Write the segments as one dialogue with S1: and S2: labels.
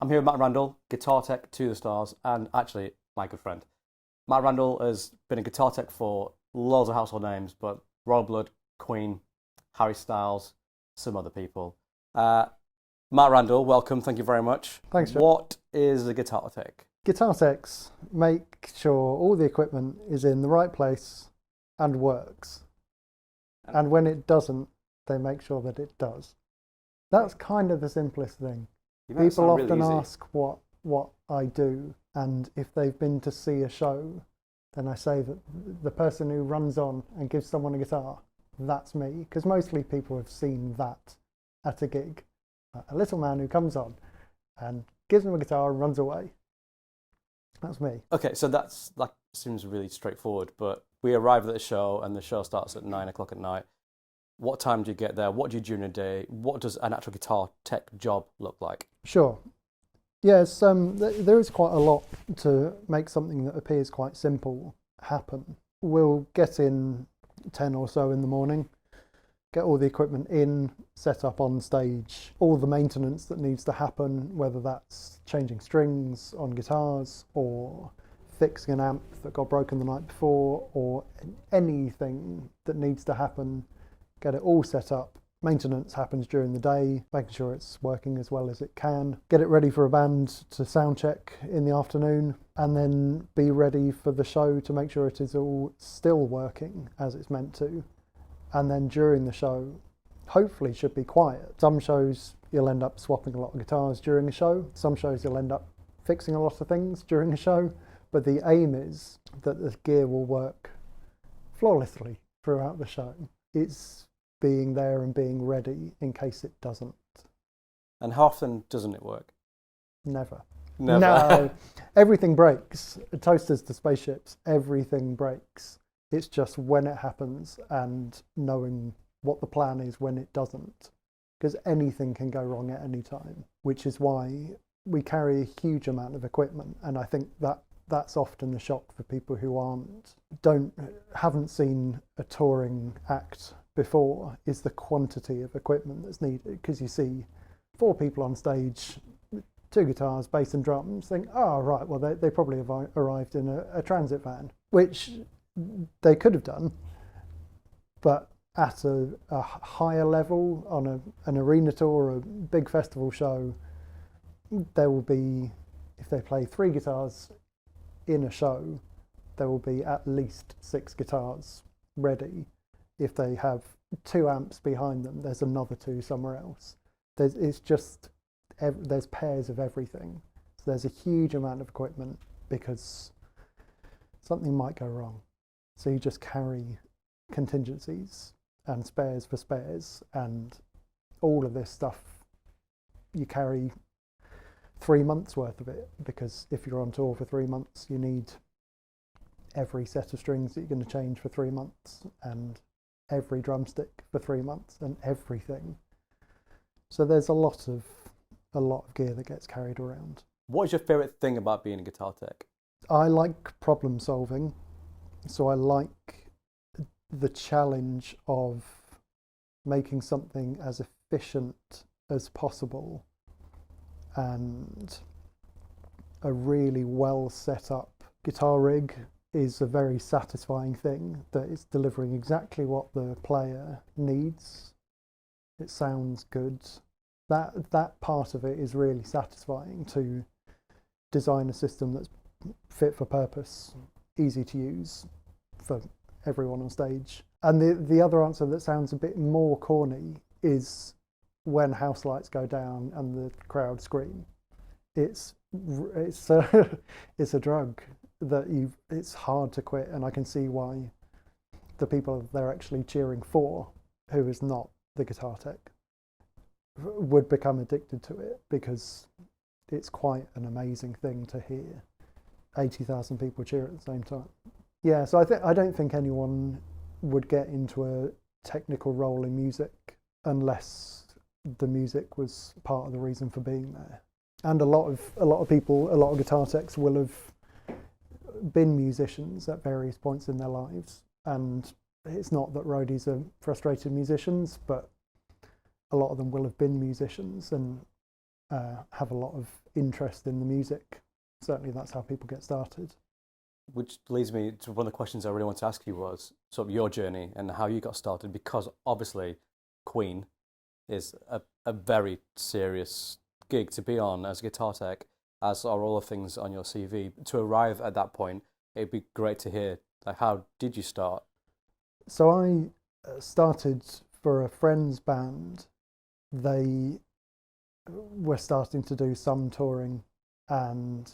S1: I'm here with Matt Randall, guitar tech to the stars, and actually my good friend. Matt Randall has been a guitar tech for loads of household names, but Royal Blood, Queen, Harry Styles, some other people. Matt Randall, welcome. Thank you very much.
S2: Thanks, John.
S1: What is a guitar tech?
S2: Guitar techs make sure all the equipment is in the right place and works. And when it doesn't, they make sure that it does. That's kind of the simplest thing. People often ask what I do, and if they've been to see a show, then I say that the person who runs on and gives someone a guitar, that's me. Because mostly people have seen that at a gig. A little man who comes on and gives them a guitar and runs away. That's me.
S1: Okay, so that seems really straightforward, but we arrive at the show and the show starts at 9 o'clock at night. What time do you get there? What do you do in a day? What does an actual guitar tech job look like?
S2: Sure. Yes, there is quite a lot to make something that appears quite simple happen. We'll get in 10 or so in the morning, get all the equipment in, set up on stage, all the maintenance that needs to happen, whether that's changing strings on guitars or fixing an amp that got broken the night before or anything that needs to happen, get it all set up. Maintenance happens during the day, making sure it's working as well as it can. Get it ready for a band to sound check in the afternoon, and then be ready for the show to make sure it is all still working as it's meant to. And then during the show, hopefully should be quiet. Some shows you'll end up swapping a lot of guitars during a show. Some shows you'll end up fixing a lot of things during a show. But the aim is that the gear will work flawlessly throughout the show. It's being there and being ready in case it doesn't.
S1: And how often doesn't it work?
S2: Never.
S1: Never.
S2: No, everything breaks. Toasters to spaceships, everything breaks. It's just when it happens and knowing what the plan is when it doesn't. Because anything can go wrong at any time, which is why we carry a huge amount of equipment. And I think that's often a shock for people who haven't seen a touring act before, is the quantity of equipment that's needed. Because you see 4 people on stage, 2 guitars, bass and drums, think, oh right, well they probably have arrived in a transit van, which they could have done, but at a higher level on an arena tour or a big festival show, there will be, if they play 3 guitars in a show, there will be at least 6 guitars ready. If they have 2 amps behind them, there's another 2 somewhere else. There's pairs of everything. So there's a huge amount of equipment because something might go wrong. So you just carry contingencies and spares for spares, and all of this stuff, you carry 3 months worth of it, because if you're on tour for 3 months, you need every set of strings that you're going to change for 3 months, and every drumstick for 3 months, and everything. So there's a lot of gear that gets carried around.
S1: What is your favourite thing about being a guitar tech?
S2: I like problem solving. So I like the challenge of making something as efficient as possible, and a really well set up guitar rig is a very satisfying thing, that it's delivering exactly what the player needs. It sounds good. That part of it is really satisfying, to design a system that's fit for purpose, easy to use for everyone on stage. And the other answer that sounds a bit more corny is when house lights go down and the crowd scream. It's a drug that it's hard to quit, and I can see why the people they're actually cheering for, who is not the guitar tech, would become addicted to it, because it's quite an amazing thing to hear 80,000 people cheer at the same time. Yeah, so I don't think anyone would get into a technical role in music unless the music was part of the reason for being there. And a lot of people, a lot of guitar techs will have been musicians at various points in their lives. And it's not that roadies are frustrated musicians, but a lot of them will have been musicians, and have a lot of interest in the music. Certainly that's how people get started.
S1: Which leads me to one of the questions I really want to ask you was sort of your journey and how you got started, because obviously Queen is a very serious gig to be on as a guitar tech, as are all the things on your CV. To arrive at that point, it'd be great to hear, like, how did you start?
S2: So I started for a friend's band. They were starting to do some touring, and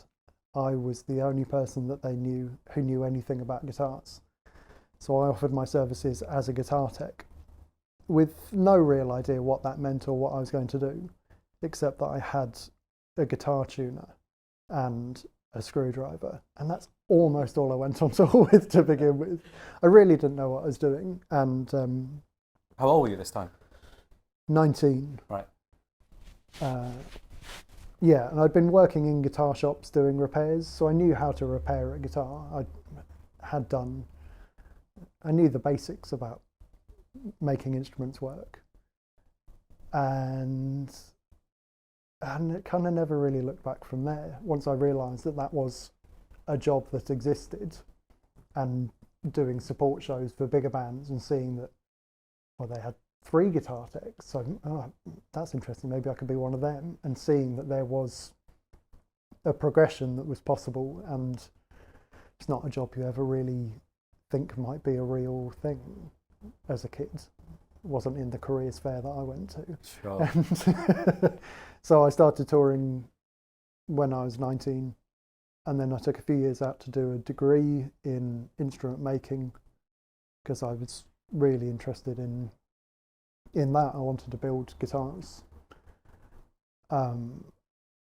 S2: I was the only person that they knew who knew anything about guitars. So I offered my services as a guitar tech with no real idea what that meant or what I was going to do, except that I had a guitar tuner and a screwdriver, and that's almost all I went on tour with to begin with. I really didn't know what I was doing. And
S1: how old were you this time?
S2: 19.
S1: Right.
S2: Yeah, and I'd been working in guitar shops doing repairs, so I knew how to repair a guitar. I knew the basics about making instruments work, and it kind of never really looked back from there. Once I realised that that was a job that existed, and doing support shows for bigger bands and seeing that, well, they had 3 guitar techs, so that's interesting, maybe I could be one of them, and seeing that there was a progression that was possible, and it's not a job you ever really think might be a real thing as a kid. It wasn't in the careers fair that I went to.
S1: Sure.
S2: And so I started touring when I was 19, and then I took a few years out to do a degree in instrument making, because I was really interested in that. I wanted to build guitars,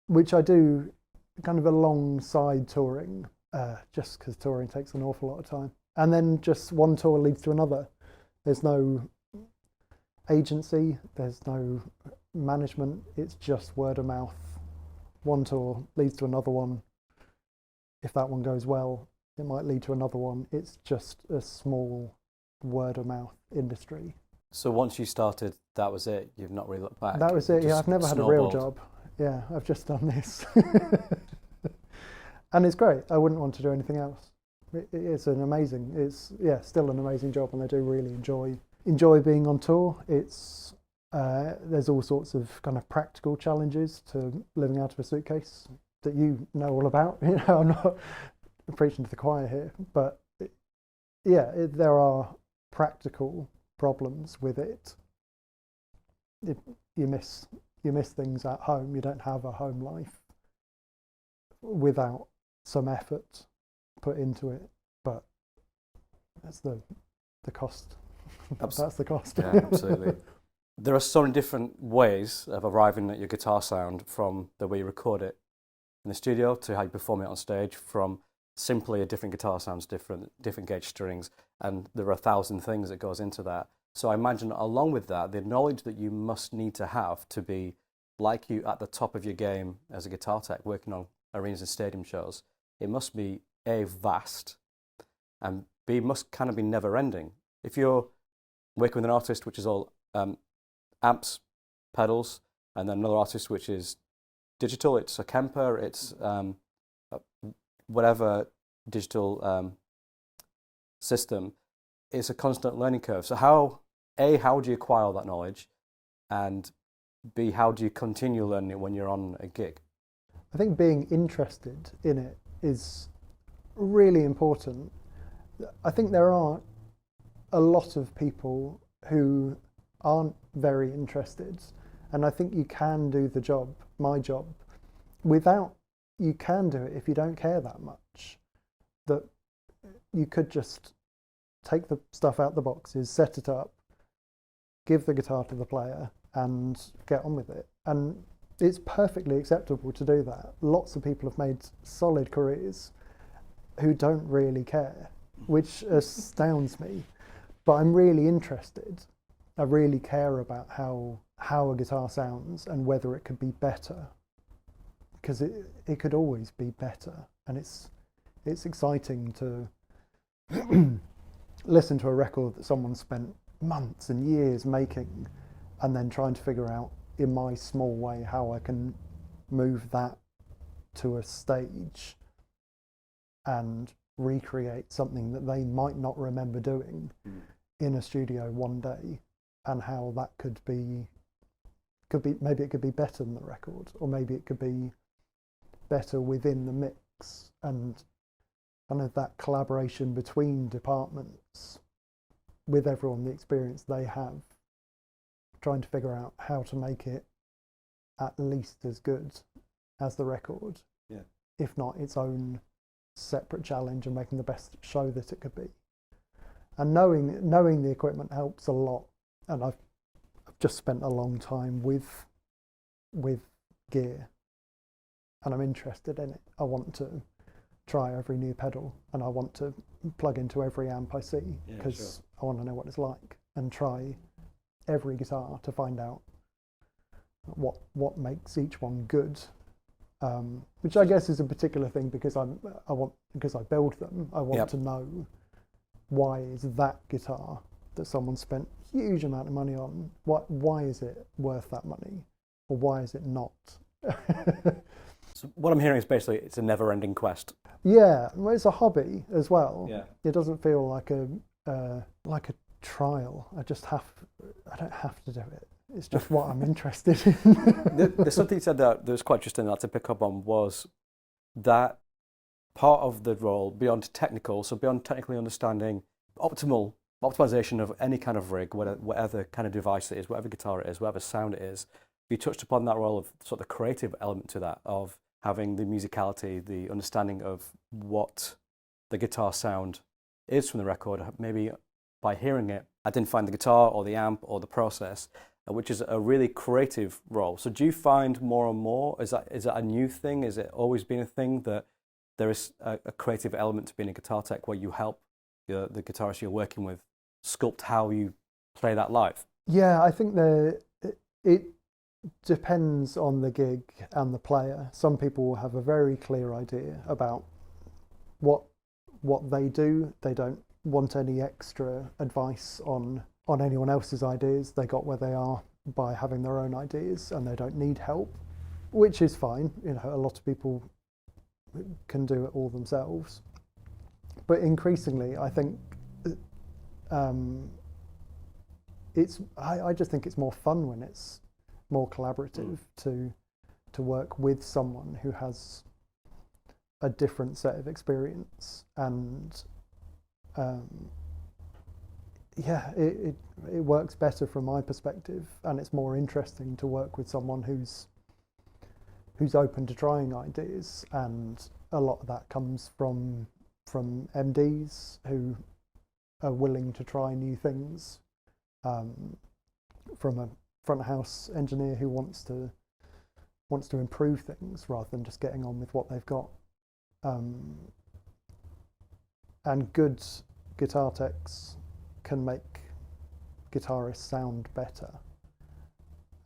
S2: which I do kind of alongside touring, just because touring takes an awful lot of time. And then just one tour leads to another. There's no agency, there's no management, it's just word of mouth. One tour leads to another one. If that one goes well, it might lead to another one. It's just a small word of mouth industry.
S1: So once you started, that was it? You've not really looked back?
S2: That was it, yeah. I've never had a real job. Yeah, I've just done this. And it's great. I wouldn't want to do anything else. It's still an amazing job, and I do really enjoy being on tour. It's there's all sorts of kind of practical challenges to living out of a suitcase that you know all about. You know, I'm not preaching to the choir here, but there are practical problems with it. You miss things at home. You don't have a home life without some effort put into it, but that's the cost. That's the cost.
S1: Yeah, absolutely. There are so many different ways of arriving at your guitar sound, from the way you record it in the studio to how you perform it on stage, from simply a different guitar sounds different gauge strings, and there are 1,000 things that goes into that. So I imagine along with that, the knowledge that you must need to have to be like you at the top of your game as a guitar tech working on arenas and stadium shows, it must be A, vast, and B, must kind of be never ending. If you're working with an artist which is all amps, pedals, and then another artist which is digital, it's a Kemper, it's whatever digital system, it's a constant learning curve. So how do you acquire all that knowledge, and B, how do you continue learning it when you're on a gig?
S2: I think being interested in it is really important. I think there are a lot of people who aren't very interested, and I think you can do the job, my job, you can do it if you don't care that much. That you could just take the stuff out the boxes, set it up, give the guitar to the player, and get on with it. And it's perfectly acceptable to do that. Lots of people have made solid careers who don't really care, which astounds me. But I'm really interested. I really care about how a guitar sounds and whether it could be better, because it could always be better. And it's exciting to listen to a record that someone spent months and years making, and then trying to figure out in my small way how I can move that to a stage and recreate something that they might not remember doing in a studio one day, and how that could be maybe it could be better than the record, or maybe it could be better within the mix, and kind of that collaboration between departments with everyone, the experience they have, trying to figure out how to make it at least as good as the record, if not its own separate challenge, and making the best show that it could be. And knowing the equipment helps a lot. And I've just spent a long time with gear, and I'm interested in it. I want to try every new pedal, and I want to plug into every amp I see, because I want to know what it's like, and try every guitar to find out what makes each one good. Which I guess is a particular thing, because I build them. I want to know, why is that guitar that someone spent a huge amount of money on, why is it worth that money, or why is it not?
S1: So what I'm hearing is basically it's a never-ending quest.
S2: Yeah, well, it's a hobby as well.
S1: Yeah.
S2: It doesn't feel like a trial. I don't have to do it. It's just what I'm interested in.
S1: There's something you said that was quite interesting that to pick up on, was that part of the role beyond technical, so beyond technically understanding optimization of any kind of rig, whatever kind of device it is, whatever guitar it is, whatever sound it is, you touched upon that role of sort of the creative element to that, of having the musicality, the understanding of what the guitar sound is from the record, maybe by hearing it, identifying the guitar or the amp or the process, which is a really creative role. So do you find more and more, is that a new thing? Is it always been a thing that there is a creative element to being a guitar tech, where you help the guitarist you're working with sculpt how you play that live?
S2: Yeah, I think it depends on the gig and the player. Some people will have a very clear idea about what they do. They don't want any extra advice on anyone else's ideas. They got where they are by having their own ideas, and they don't need help, which is fine. You know, a lot of people can do it all themselves. But increasingly, I think I just think it's more fun when it's more collaborative to work with someone who has a different set of experience, and it works better from my perspective, and it's more interesting to work with someone who's open to trying ideas, and a lot of that comes from MDs who are willing to try new things, from a front of house engineer who wants to improve things rather than just getting on with what they've got, and good guitar techs can make guitarists sound better,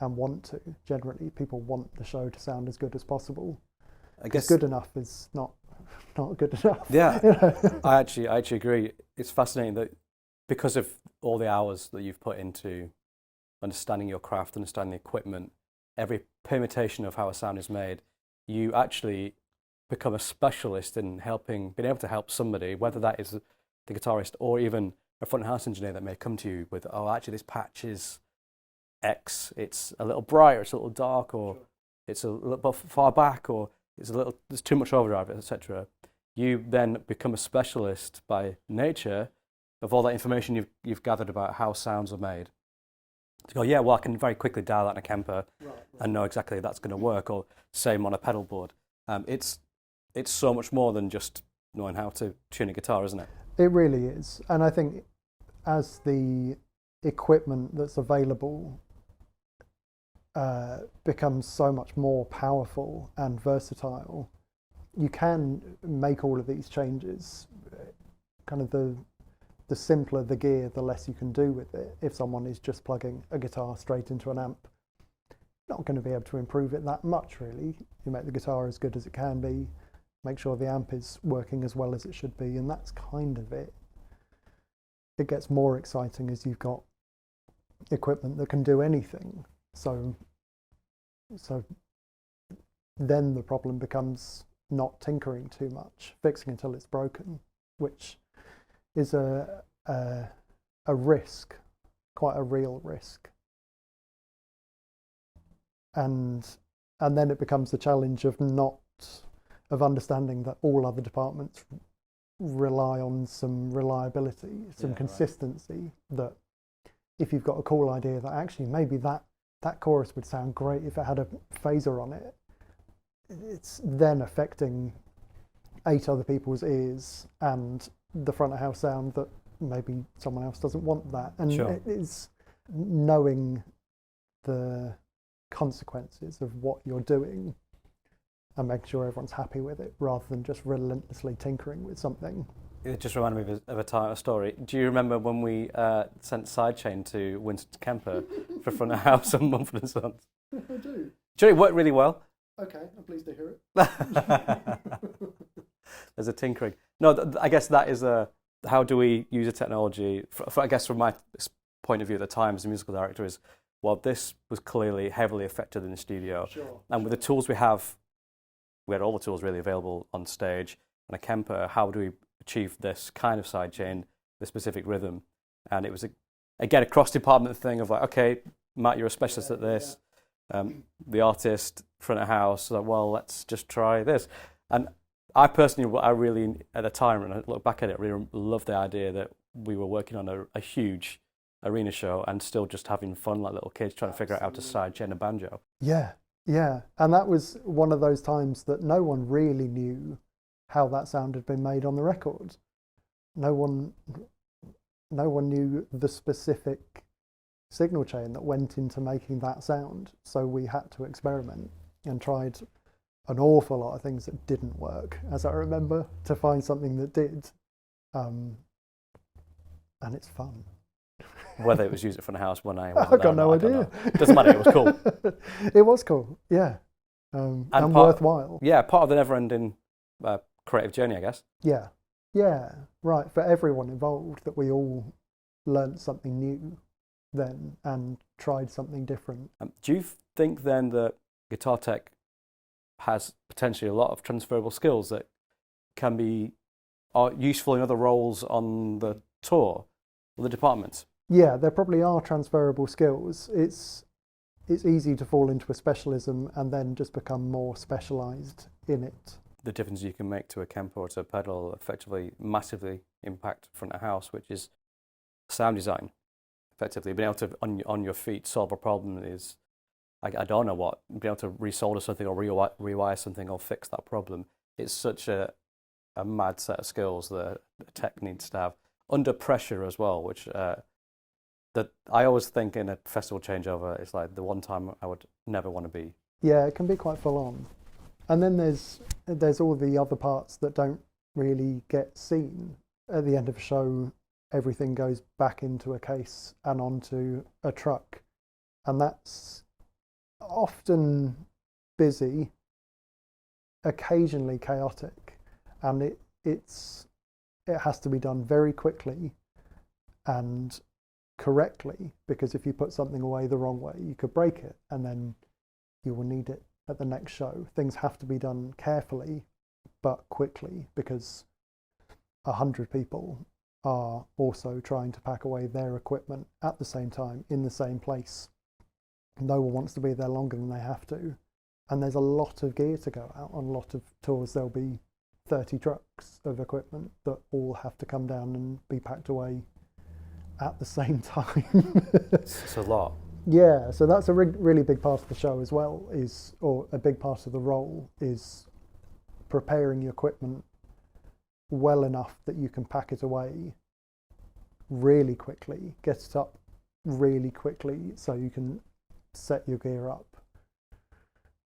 S2: and want to. Generally, people want the show to sound as good as possible. I guess good enough is not good enough.
S1: Yeah,
S2: you know?
S1: I actually agree. It's fascinating that because of all the hours that you've put into understanding your craft, understanding the equipment, every permutation of how a sound is made, you actually become a specialist in being able to help somebody, whether that is the guitarist or even a front house engineer that may come to you with, oh, actually this patch is X, it's a little bright, or it's a little dark, or it's a little bit far back, or there's too much overdrive, etc. You then become a specialist by nature of all that information you've gathered about how sounds are made. To go, yeah, well, I can very quickly dial that in a Kemper and know exactly that's going to work, or same on a pedal board. It's so much more than just knowing how to tune a guitar, isn't it?
S2: It really is. And I think as the equipment that's available becomes so much more powerful and versatile, you can make all of these changes. Kind of the simpler the gear, the less you can do with it. If someone is just plugging a guitar straight into an amp, not going to be able to improve it that much, really. You make the guitar as good as it can be, make sure the amp is working as well as it should be, and that's kind of it. It gets more exciting as you've got equipment that can do anything. So then the problem becomes not tinkering too much, fixing until it's broken, which is a risk, quite a real risk. And then it becomes the challenge of understanding that all other departments rely on some reliability, some consistency, right. That if you've got a cool idea that actually maybe that chorus would sound great if it had a phaser on it, it's then affecting 8 other people's ears and the front of house sound that maybe someone else doesn't want that. And sure. It is knowing the consequences of what you're doing and making sure everyone's happy with it rather than just relentlessly tinkering with something. It
S1: just reminded me of a story. Do you remember when we sent Sidechain to Winston Kemper for front of house on Mumford Sons?
S2: I do.
S1: It worked really well.
S2: Okay, I'm pleased to hear it.
S1: There's a tinkering. No, I guess that is how do we use a technology, I guess from my point of view at the time as a musical director, is, well, this was clearly heavily affected in the studio.
S2: Sure.
S1: And with the tools we had all the tools really available on stage, and a Kemper, how do we achieve this kind of sidechain, the specific rhythm? And it was, again, a cross-department thing of like, okay, Matt, you're a specialist at this. Yeah. The artist, front of house, like, well, let's just try this. And I personally, I really, at the time, and I look back at it, really loved the idea that we were working on a huge arena show and still just having fun like little kids trying to figure out how to sidechain a banjo.
S2: Yeah. Yeah, and that was one of those times that no one really knew how that sound had been made on the record. No one knew the specific signal chain that went into making that sound. So we had to experiment and tried an awful lot of things that didn't work, as I remember, to find something that did. And it's fun.
S1: Whether it was used for the house when I
S2: I've got no idea.
S1: Doesn't matter, it was cool.
S2: It was cool, yeah. And worthwhile.
S1: Yeah, part of the never-ending creative journey, I guess.
S2: Yeah, right. For everyone involved, that we all learnt something new then and tried something different.
S1: Do you think then that guitar tech has potentially a lot of transferable skills that are useful in other roles on the tour or the departments?
S2: Yeah, there probably are transferable skills. It's easy to fall into a specialism and then just become more specialised in it.
S1: The difference you can make to a Kemper or to a pedal effectively massively impact front of house, which is sound design. Effectively, being able to on your feet solve a problem is, I don't know what, being able to resolder something or rewire something or fix that problem. It's such a mad set of skills that a tech needs to have under pressure as well, which that I always think in a festival changeover, it's like the one time I would never want to be.
S2: Yeah, it can be quite full on. And then there's all the other parts that don't really get seen. At the end of a show, everything goes back into a case and onto a truck. And that's often busy, occasionally chaotic. And it has to be done very quickly and correctly, because if you put something away the wrong way, you could break it and then you will need it at the next show. Things have to be done carefully but quickly, because 100 people are also trying to pack away their equipment at the same time in the same place. No one wants to be there longer than they have to, and there's a lot of gear to go out. On a lot of tours there'll be 30 trucks of equipment that all have to come down and be packed away at the same time.
S1: It's a lot.
S2: Yeah, so that's a really big part of the show as well, or a big part of the role is preparing your equipment well enough that you can pack it away really quickly, get it up really quickly so you can set your gear up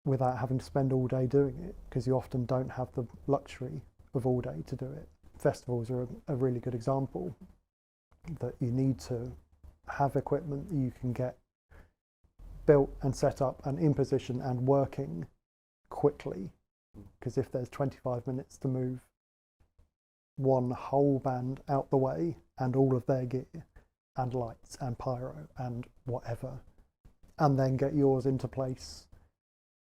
S2: without having to spend all day doing it, because you often don't have the luxury of all day to do it. Festivals are a really good example, that you need to have equipment that you can get built and set up and in position and working quickly, because if there's 25 minutes to move one whole band out the way and all of their gear and lights and pyro and whatever, and then get yours into place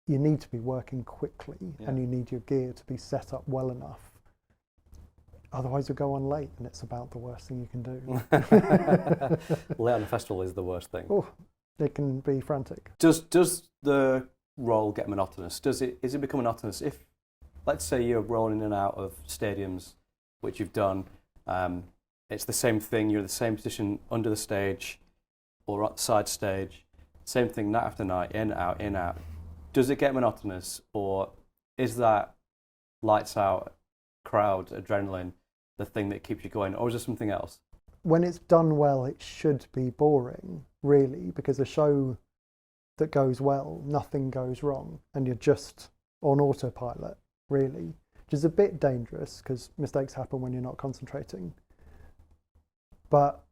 S2: you need to be working quickly, and you need your gear to be set up well enough. Otherwise, you'll go on late, and it's about the worst thing you can do.
S1: Late on a festival is the worst thing.
S2: Oh, it can be frantic.
S1: Does the roll get monotonous? Is it become monotonous if, let's say, you're rolling in and out of stadiums, which you've done, it's the same thing, you're in the same position under the stage or at the side stage, same thing night after night, in, out. Does it get monotonous, or is that lights out crowd adrenaline the thing that keeps you going, or is there something else?
S2: When it's done well, it should be boring, really, because a show that goes well, nothing goes wrong, and you're just on autopilot, really, which is a bit dangerous because mistakes happen when you're not concentrating. But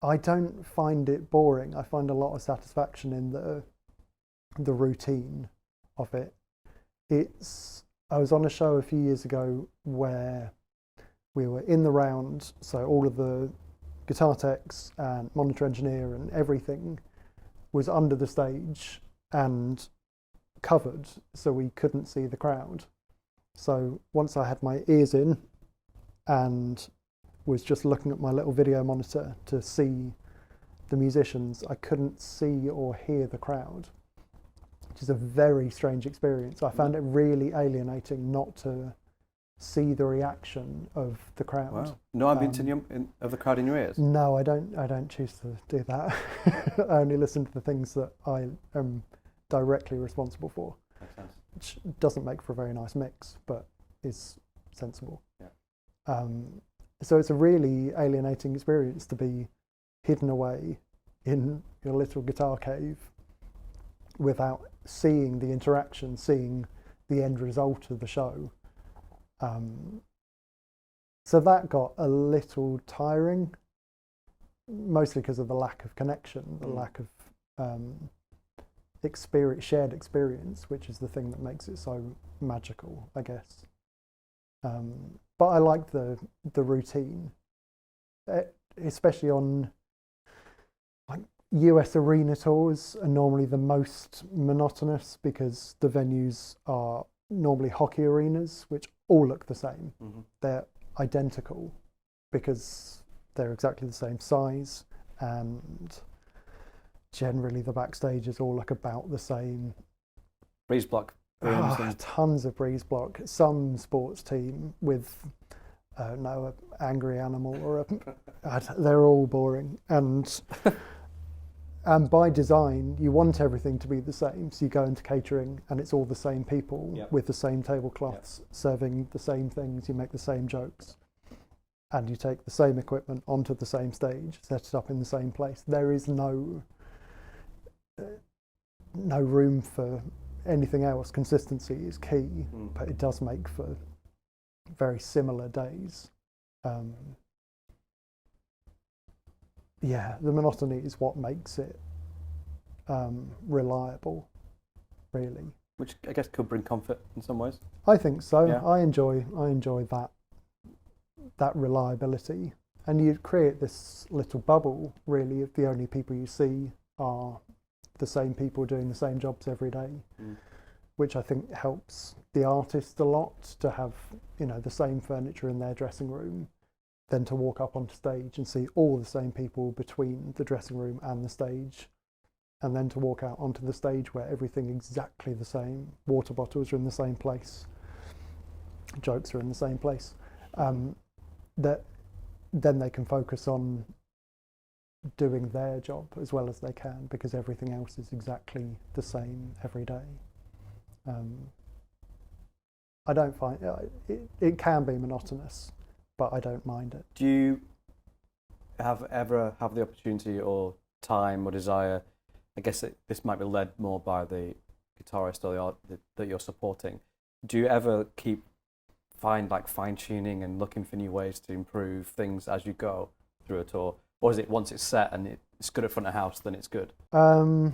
S2: I don't find it boring. I find a lot of satisfaction in the routine of it. I was on a show a few years ago where we were in the round, so all of the guitar techs and monitor engineer and everything was under the stage and covered, so we couldn't see the crowd. So once I had my ears in and was just looking at my little video monitor to see the musicians, I couldn't see or hear the crowd, which is a very strange experience. I found it really alienating not to see the reaction of the crowd.
S1: Wow. No ambience of the crowd in your ears?
S2: No, I don't choose to do that. I only listen to the things that I am directly responsible for.
S1: Makes sense.
S2: Which doesn't make for a very nice mix, but is sensible.
S1: Yeah.
S2: So it's a really alienating experience to be hidden away in your little guitar cave without seeing the interaction, seeing the end result of the show. So that got a little tiring, mostly because of the lack of connection, the lack of shared experience, which is the thing that makes it so magical, I guess. But I like the routine, especially on like US arena tours are normally the most monotonous because the venues are normally hockey arenas, which all look the same. Mm-hmm. They're identical because they're exactly the same size, and generally the backstages all look about the same.
S1: Breeze block.
S2: Tons of breeze block. Some sports team with an angry animal or they're all boring, and by design you want everything to be the same, so you go into catering and it's all the same people with the same tablecloths serving the same things, you make the same jokes, and you take the same equipment onto the same stage, set it up in the same place. There is no room for anything else. Consistency is key, but it does make for very similar days. The monotony is what makes it reliable, really.
S1: Which I guess could bring comfort in some ways.
S2: I think so. Yeah. I enjoy that reliability, and you create this little bubble, really, if the only people you see are the same people doing the same jobs every day, which I think helps the artist a lot to have, the same furniture in their dressing room, than to walk up onto stage and see all the same people between the dressing room and the stage, and then to walk out onto the stage where everything exactly the same. Water bottles are in the same place, jokes are in the same place. That then they can focus on doing their job as well as they can, because everything else is exactly the same every day. I don't find it can be monotonous, but I don't mind it.
S1: Do you ever have the opportunity or time or desire, I guess this might be led more by the guitarist or the art that you're supporting, do you ever find fine-tuning and looking for new ways to improve things as you go through a tour? Or is it once it's set and it's good at front of house, then it's good? A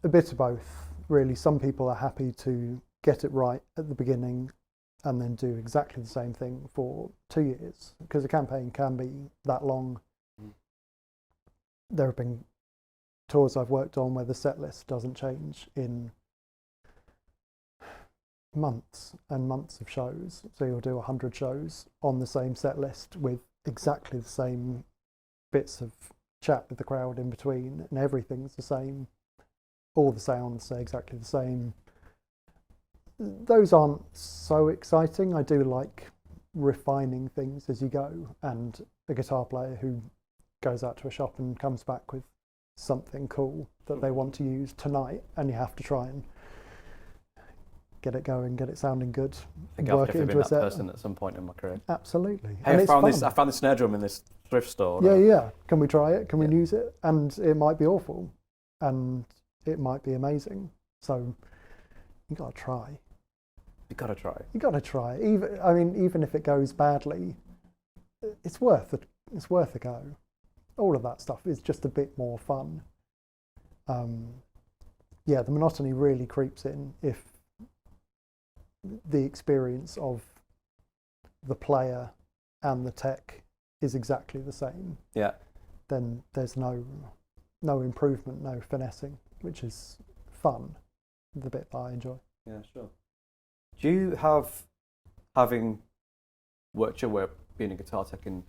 S2: bit of both, really. Some people are happy to get it right at the beginning and then do exactly the same thing for 2 years, because a campaign can be that long. There have been tours I've worked on where the set list doesn't change in months and months of shows. So you'll do 100 shows on the same set list with exactly the same bits of chat with the crowd in between, and everything's the same. All the sounds are exactly the same. Those aren't so exciting. I do like refining things as you go, and a guitar player who goes out to a shop and comes back with something cool that they want to use tonight, and you have to try and get it going, get it sounding good.
S1: I think I've definitely been that person at some point in my career.
S2: Absolutely.
S1: Hey, I found this snare drum in this thrift store.
S2: Yeah. Can we try it? Can we use it? And it might be awful, and it might be amazing. So you got to try.
S1: You got to try.
S2: You got to try. Even if it goes badly, it's worth a go. All of that stuff is just a bit more fun. The monotony really creeps in if the experience of the player and the tech is exactly the same. Yeah. Then there's no improvement, no finessing, which is fun. The bit that I enjoy.
S1: Yeah, sure. Do you having worked your way up being a guitar tech in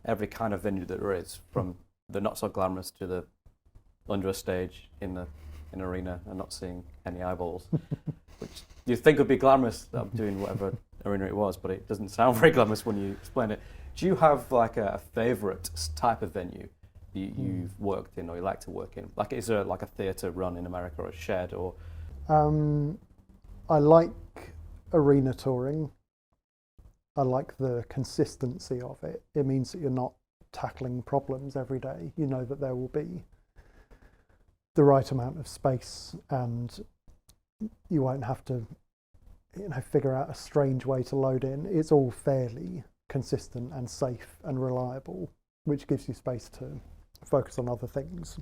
S1: every kind of venue that there is, from the not so glamorous to the under a stage in an arena and not seeing any eyeballs, which you think would be glamorous, doing whatever arena it was, but it doesn't sound very glamorous when you explain it. Do you have like a favourite type of venue you've worked in or you like to work in? Like, is there like a theatre run in America or a shed or?
S2: I like arena touring. I like the consistency of it. It means that you're not tackling problems every day. You know that there will be the right amount of space, and you won't have to, figure out a strange way to load in. It's all fairly consistent and safe and reliable, which gives you space to focus on other things.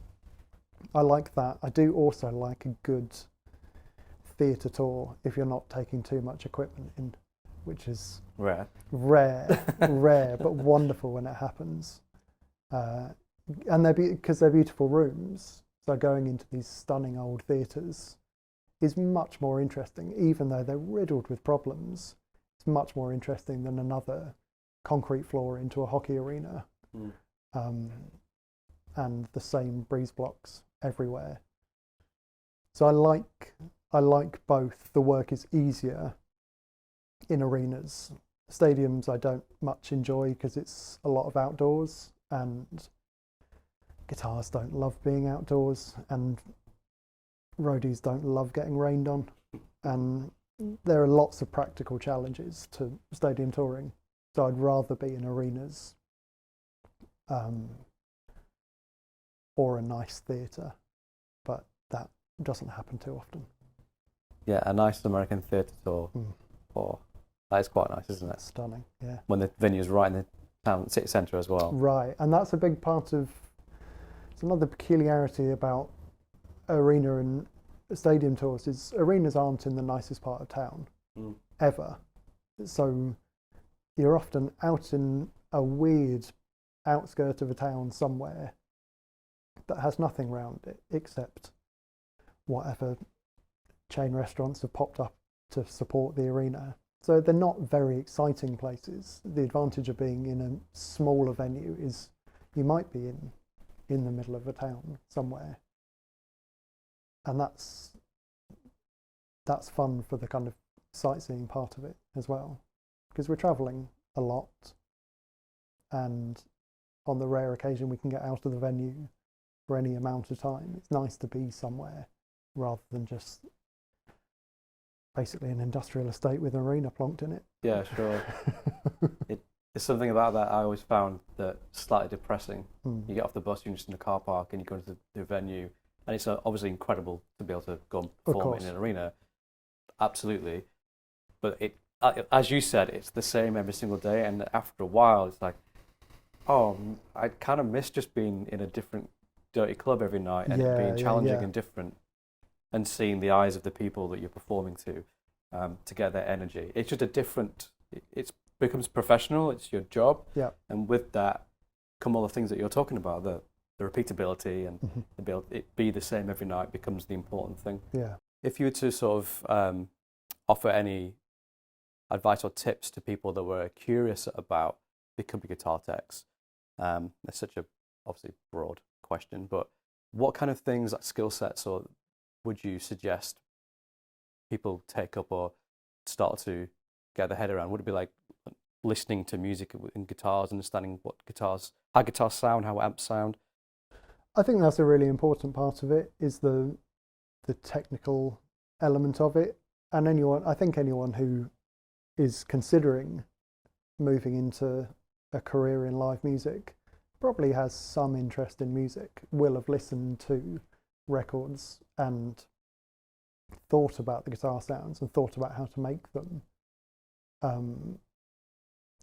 S2: I like that. I do also like a good theatre tour if you're not taking too much equipment in, which is rare, but wonderful when it happens. And because they're beautiful rooms, so going into these stunning old theatres is much more interesting, even though they're riddled with problems. It's much more interesting than another concrete floor into a hockey arena, and the same breeze blocks everywhere. So I like both. The work is easier in arenas. Stadiums I don't much enjoy because it's a lot of outdoors, and guitars don't love being outdoors, and roadies don't love getting rained on, and there are lots of practical challenges to stadium touring. So I'd rather be in arenas or a nice theatre, but that doesn't happen too often.
S1: Yeah, a nice American theatre tour. That is quite nice, isn't it?
S2: Stunning, yeah.
S1: When the venue's right in the town city centre as well.
S2: Right, and that's a big part of. It's another peculiarity about arena and stadium tours is arenas aren't in the nicest part of town ever. So you're often out in a weird outskirt of a town somewhere that has nothing around it except whatever chain restaurants have popped up to support the arena. So they're not very exciting places. The advantage of being in a smaller venue is you might be in the middle of a town somewhere. And that's fun for the kind of sightseeing part of it as well, because we're travelling a lot, and on the rare occasion we can get out of the venue for any amount of time. It's nice to be somewhere rather than just basically an industrial estate with an arena plonked in it. Yeah, sure.
S1: It's something about that I always found that slightly depressing. You get off the bus, you're just in a car park, and you go to the venue, and it's obviously incredible to be able to go and perform in an arena. Absolutely. But it, as you said, it's the same every single day, and after a while, it's like, oh, I kind of miss just being in a different dirty club every night and it being challenging and different, and seeing the eyes of the people that you're performing to get their energy. It's just a different. It becomes professional. It's your job, and with that come all the things that you're talking about. the repeatability and it be the same every night becomes the important thing.
S2: Yeah.
S1: If you were to sort of offer any advice or tips to people that were curious about becoming guitar techs, that's such a obviously broad question, but what kind of things, like skill sets, or would you suggest people take up or start to get their head around? Would it be like listening to music in guitars, understanding how guitars sound, how amps sound?
S2: I think that's a really important part of it, is the technical element of it. And I think anyone who is considering moving into a career in live music probably has some interest in music, will have listened to records and thought about the guitar sounds and thought about how to make them,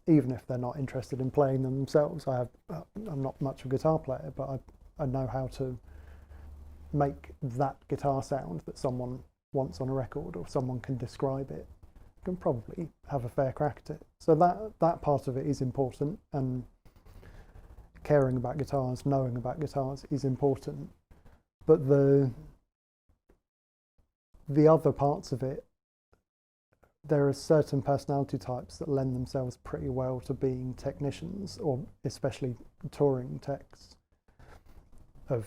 S2: even if they're not interested in playing them themselves. I'm not much of a guitar player, but I know how to make that guitar sound that someone wants on a record, or someone can describe it, can probably have a fair crack at it. So that part of it is important, and caring about guitars, knowing about guitars is important. But the other parts of it, there are certain personality types that lend themselves pretty well to being technicians, or especially touring techs, of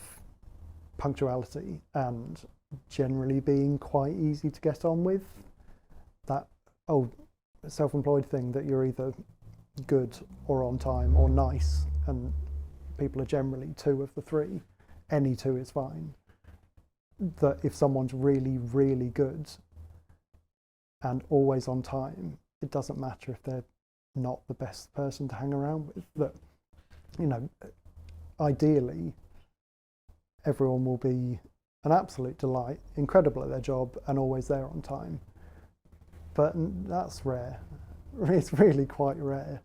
S2: punctuality and generally being quite easy to get on with. That old self-employed thing that you're either good or on time or nice, and people are generally two of the three. Any two is fine. That if someone's really, really good and always on time, it doesn't matter if they're not the best person to hang around with. That, you know, ideally, everyone will be an absolute delight, incredible at their job, and always there on time. But that's rare. It's really quite rare.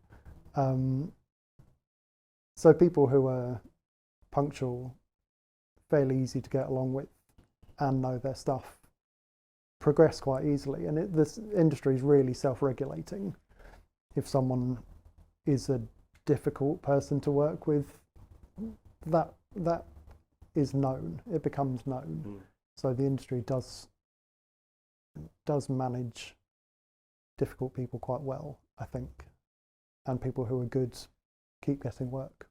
S2: So people who are punctual, fairly easy to get along with, and know their stuff, progress quite easily. And this industry is really self-regulating. If someone is a difficult person to work with, that is known. It becomes known. So the industry does manage difficult people quite well, I think, and people who are good keep getting work.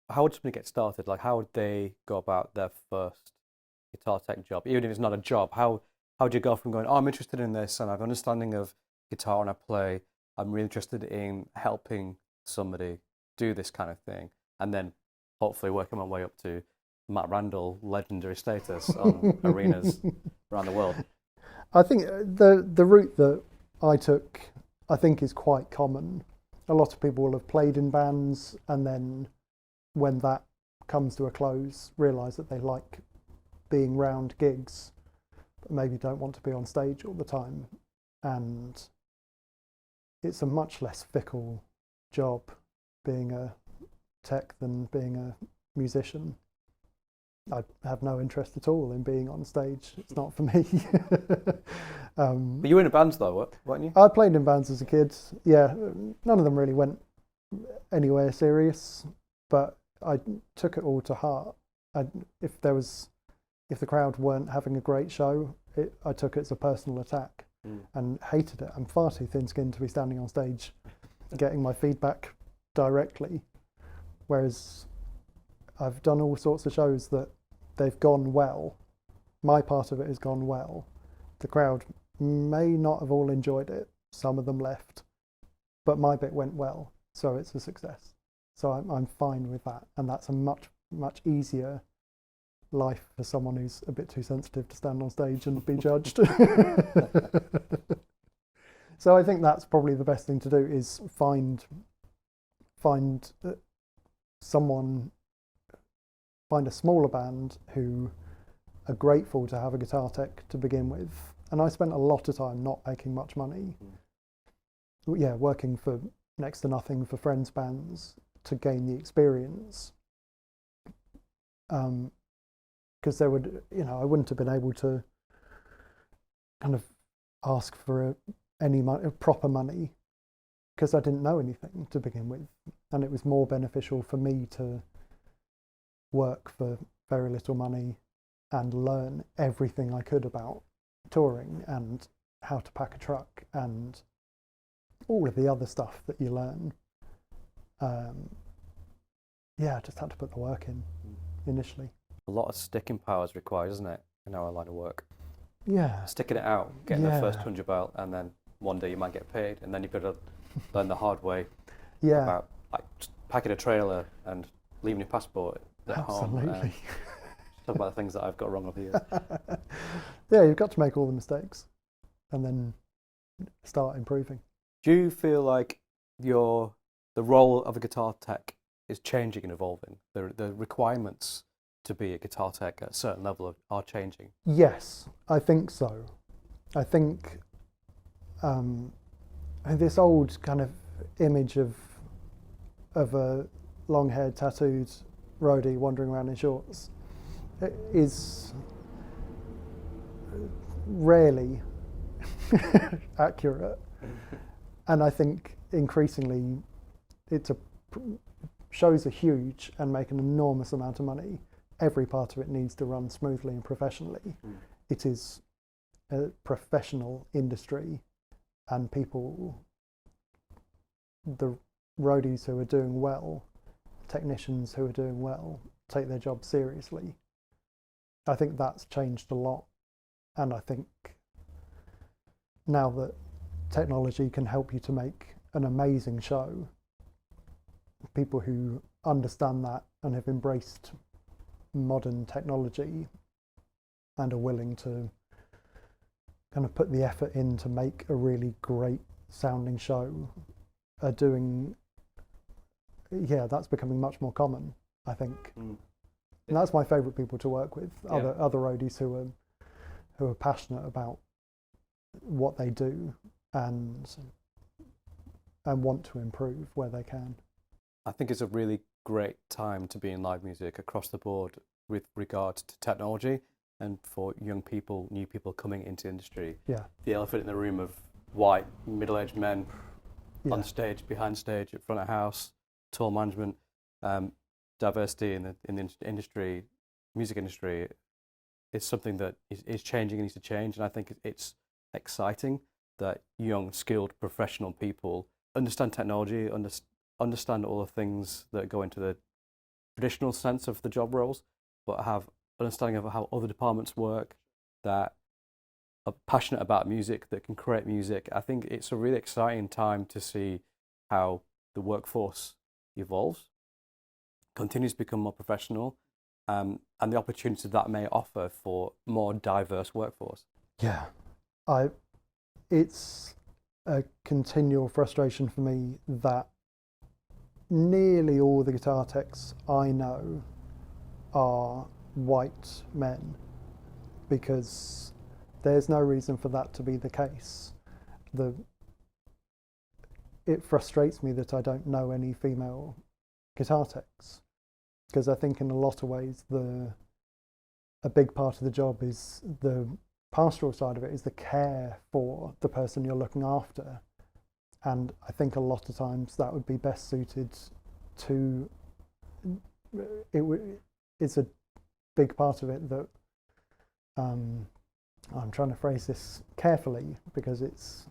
S1: How would somebody get started? Like, how would they go about their first guitar tech job? Even if it's not a job, how would you go from going, oh, I'm interested in this and I have an understanding of guitar and I play, I'm really interested in helping somebody do this kind of thing, and then hopefully working my way up to Matt Randall legendary status on arenas around the world?
S2: I think the route that I took, I think, is quite common. A lot of people will have played in bands, and then when that comes to a close, realise that they like being round gigs, but maybe don't want to be on stage all the time. And it's a much less fickle job being a tech than being a musician. I have no interest at all in being on stage. It's not for me.
S1: But you were in a band though, weren't you?
S2: I played in bands as a kid. Yeah, none of them really went anywhere serious, but I took it all to heart. If the crowd weren't having a great show, I took it as a personal attack and hated it. I'm far too thin-skinned to be standing on stage getting my feedback directly, whereas I've done all sorts of shows that they've gone well. My part of it has gone well. The crowd may not have all enjoyed it. Some of them left, but my bit went well, so it's a success. So I'm fine with that, and that's a much, much easier life for someone who's a bit too sensitive to stand on stage and be judged. So I think that's probably the best thing to do, is find a smaller band who are grateful to have a guitar tech to begin with. And I spent a lot of time not making much money. Yeah, working for next to nothing for friends' bands to gain the experience. Because I wouldn't have been able to kind of ask for any proper money, because I didn't know anything to begin with. And it was more beneficial for me to work for very little money and learn everything I could about touring and how to pack a truck and all of the other stuff that you learn. I just had to put the work in initially.
S1: A lot of sticking power is required, isn't it, in our line of work?
S2: Yeah.
S1: Sticking it out, getting the first 200 out, and then one day you might get paid, and then you've got to learn the hard way about like packing a trailer and leaving your passport at home.
S2: Absolutely.
S1: Talk about the things that I've got wrong over here.
S2: Yeah, you've got to make all the mistakes and then start improving.
S1: Do you feel like the role of a guitar tech is changing and evolving? The requirements to be a guitar tech at a certain level are changing?
S2: Yes, I think so. I think this old kind of image of a long-haired, tattooed roadie wandering around in shorts is rarely accurate. And I think increasingly shows are huge and make an enormous amount of money. Every part of it needs to run smoothly and professionally. It is a professional industry, and the roadies who are doing well, technicians who are doing well, take their job seriously. I think that's changed a lot, and I think now that technology can help you to make an amazing show, people who understand that and have embraced modern technology and are willing to kind of put the effort in to make a really great sounding show are doing, that's becoming much more common, I think. And that's my favourite people to work with, other roadies who are passionate about what they do and want to improve where they can.
S1: I think it's a really great time to be in live music across the board with regard to technology and for young people, new people coming into the industry.
S2: Yeah.
S1: The elephant in the room of white, middle-aged men on stage, behind stage, at front of house, tour management, diversity in the industry, music industry, is something that is changing and needs to change. And I think it's exciting that young, skilled, professional people understand technology, understand all the things that go into the traditional sense of the job roles, but have understanding of how other departments work, that are passionate about music, that can create music. I think it's a really exciting time to see how the workforce evolves, continues to become more professional, and the opportunity that may offer for more diverse workforce.
S2: Yeah, it's a continual frustration for me that nearly all the guitar techs I know are white men, because there's no reason for that to be the case. It frustrates me that I don't know any female guitar techs, because I think in a lot of ways a big part of the job is the pastoral side of it, is the care for the person you're looking after. And I think a lot of times that would be best suited to, it's a big part of it that, I'm trying to phrase this carefully because it's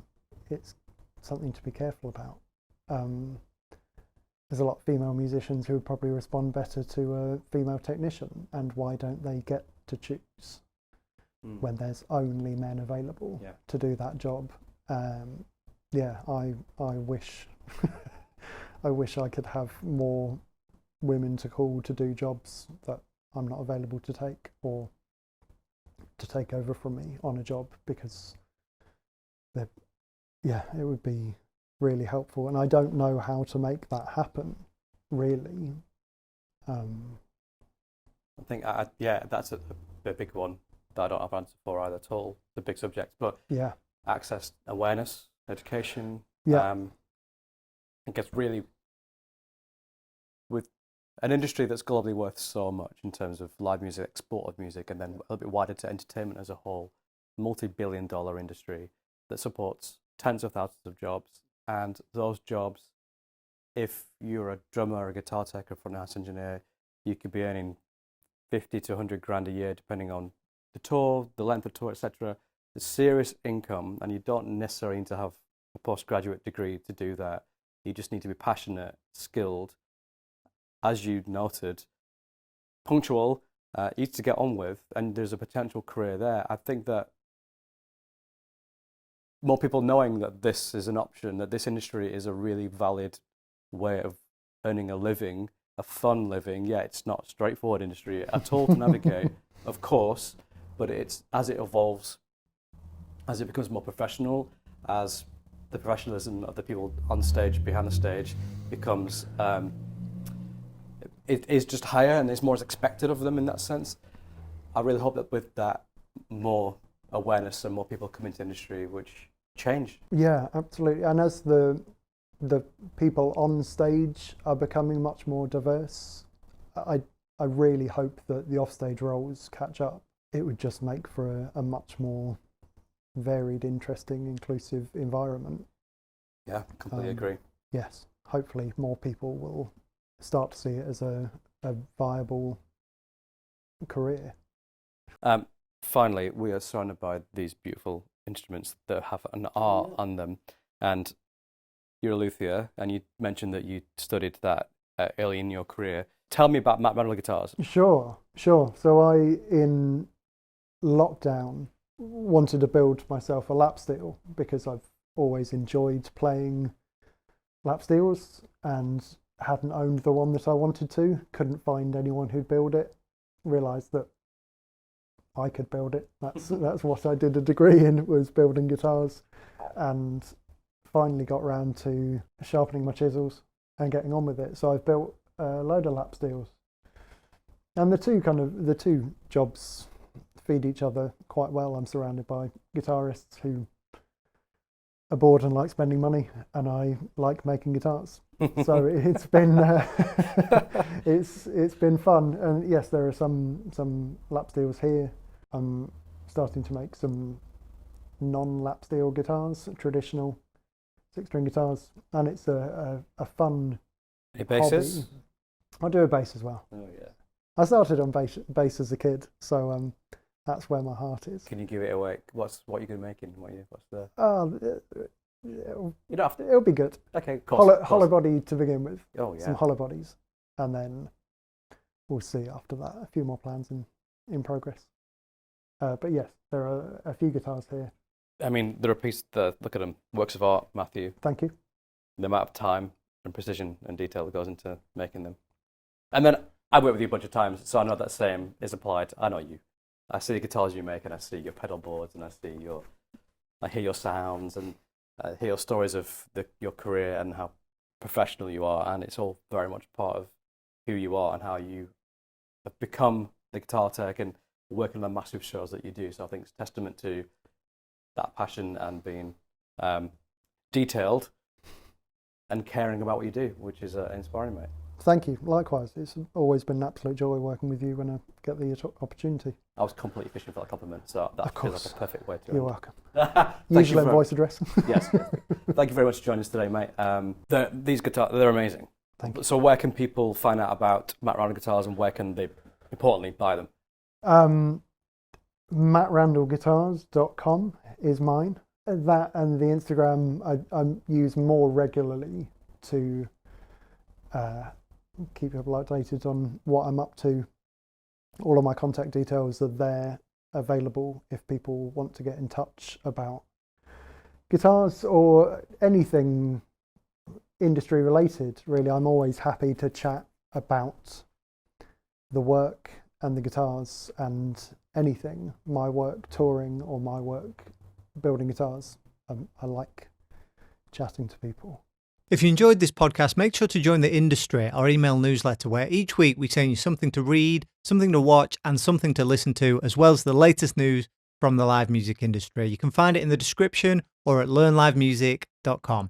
S2: something to be careful about. There's a lot of female musicians who would probably respond better to a female technician, and why don't they get to choose when there's only men available to do that job? I wish I wish I could have more women to call to do jobs that I'm not available to take, or to take over from me on a job, because it would be really helpful, and I don't know how to make that happen, really.
S1: I think that's a big one that I don't have an answer for either at all. The big subject, but access, awareness, education. I guess really with an industry that's globally worth so much in terms of live music, export of music, and then a little bit wider to entertainment as a whole, multi-billion-dollar industry that supports tens of thousands of jobs. And those jobs, if you're a drummer, a guitar tech, or front house engineer, you could be earning 50 to 100 grand a year, depending on the tour, the length of tour, etc. It's serious income, and you don't necessarily need to have a postgraduate degree to do that. You just need to be passionate, skilled, as you noted, punctual, easy to get on with, and there's a potential career there. I think that more people knowing that this is an option, that this industry is a really valid way of earning a living, a fun living. Yeah, it's not a straightforward industry at all to navigate, of course, but it's as it evolves, as it becomes more professional, as the professionalism of the people on stage, behind the stage, becomes, it is just higher and it's more expected of them in that sense. I really hope that with that, more awareness and more people come into the industry, which change.
S2: Yeah, absolutely. And as the people on stage are becoming much more diverse, I really hope that the offstage roles catch up. It would just make for a much more varied, interesting, inclusive environment.
S1: Yeah, completely agree.
S2: Yes, hopefully more people will start to see it as a viable career.
S1: Finally, we are surrounded by these beautiful instruments that have an R on them, and you're a luthier, and you mentioned that you studied that early in your career. Tell me about Matt Randall guitars.
S2: Sure. So I, in lockdown, wanted to build myself a lap steel because I've always enjoyed playing lap steels and hadn't owned the one that I wanted to. Couldn't find anyone who'd build it. Realised that I could build it. That's what I did a degree in, was building guitars, and finally got round to sharpening my chisels and getting on with it. So I've built a load of lap steels, and the two jobs feed each other quite well. I'm surrounded by guitarists who are bored and like spending money, and I like making guitars. So it's been it's been fun. And yes, there are some lap steels here. I'm starting to make some non-lap steel guitars, traditional 6-string guitars, and it's a fun
S1: basses
S2: hobby. I do a bass as well.
S1: Oh yeah.
S2: I started on bass as a kid, so that's where my heart is.
S1: Can you give it away? What you're going to make in? What's the?
S2: You
S1: don't have to.
S2: It'll be good.
S1: Okay, of course.
S2: Hollow body to begin with.
S1: Oh yeah.
S2: Some hollow bodies, and then we'll see after that. A few more plans in progress. But yes, there are a few guitars here.
S1: I mean, they're a piece that, look at them, works of art, Matthew.
S2: Thank you.
S1: The amount of time and precision and detail that goes into making them. And then I worked with you a bunch of times, so I know that same is applied. I know you. I see the guitars you make, and I see your pedal boards, and I hear your sounds, and I hear your stories of your career and how professional you are, and it's all very much part of who you are and how you have become the guitar tech and working on the massive shows that you do. So I think it's a testament to that passion and being detailed and caring about what you do, which is inspiring, mate.
S2: Thank you. Likewise, it's always been an absolute joy working with you when I get the opportunity.
S1: I was completely fishing for that compliment, so that feels like a perfect way to
S2: You're welcome.
S1: Usual
S2: voice address.
S1: Yes. Thank you very much for joining us today, mate. These guitars, they're amazing.
S2: Thank you.
S1: So where can people find out about Matt Randall guitars, and where can they, importantly, buy them?
S2: MattRandallGuitars.com is mine. That and the Instagram I use more regularly to keep people updated on what I'm up to. All of my contact details are there, available if people want to get in touch about guitars or anything industry related. Really, I'm always happy to chat about the work and the guitars and anything, my work touring or my work building guitars. I like chatting to people.
S3: If you enjoyed this podcast, make sure to join the Industry, our email newsletter, where each week we send you something to read, something to watch, and something to listen to, as well as the latest news from the live music industry. You can find it in the description or at learnlivemusic.com.